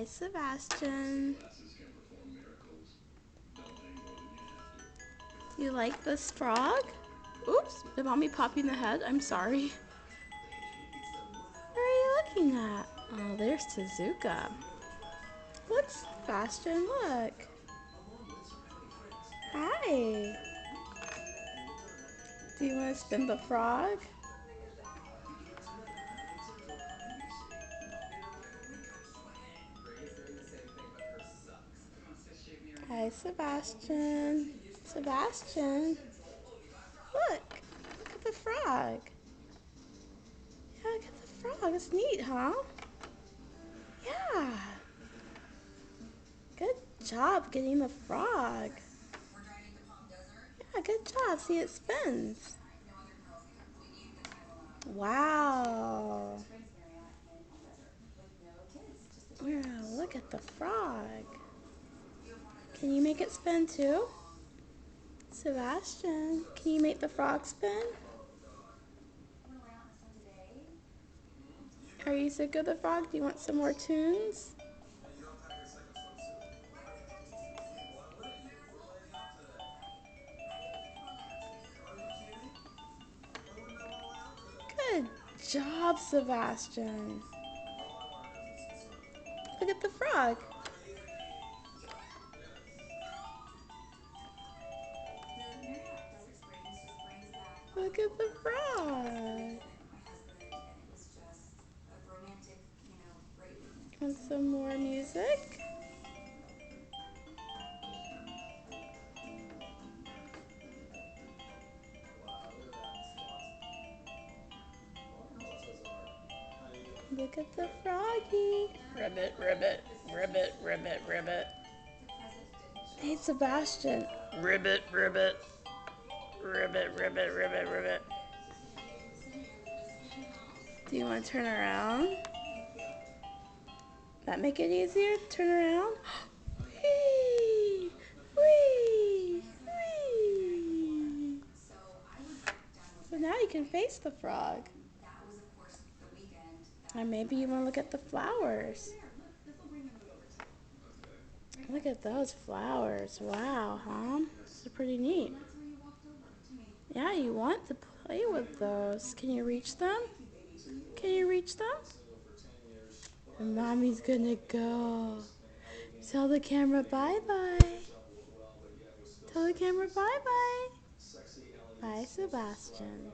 Hi, Sebastian. Do you like this frog? Oops, did mommy pop you in the head? I'm sorry. What are you looking at? Oh, there's Tezuka. Look, Sebastian, look. Hi. Do you want to spin the frog? Hi, Sebastian. Sebastian. Look at the frog. Yeah, look at the frog. It's neat, huh? Yeah. Good job getting the frog. Yeah, good job. See, it spins. Wow. Yeah, look at the frog. Can you make it spin too? Sebastian, can you make the frog spin? Are you sick of the frog? Do you want some more tunes? Good job, Sebastian. Look at the frog. Look at the frog. Want some more music? Look at the froggy. Ribbit, ribbit, ribbit, ribbit, ribbit. Hey, Sebastian. Ribbit, ribbit, ribbit, ribbit, ribbit, ribbit. Do you want to turn around? That make it easier? Turn around. Whee! Whee! Whee! So now you can face the frog. Or maybe you want to look at the flowers. Look at those flowers. Wow, huh? They're pretty neat. Yeah, you want to play with those. Can you reach them? Can you reach them? And mommy's gonna go. Tell the camera bye-bye. Tell the camera bye-bye. Bye, Sebastian.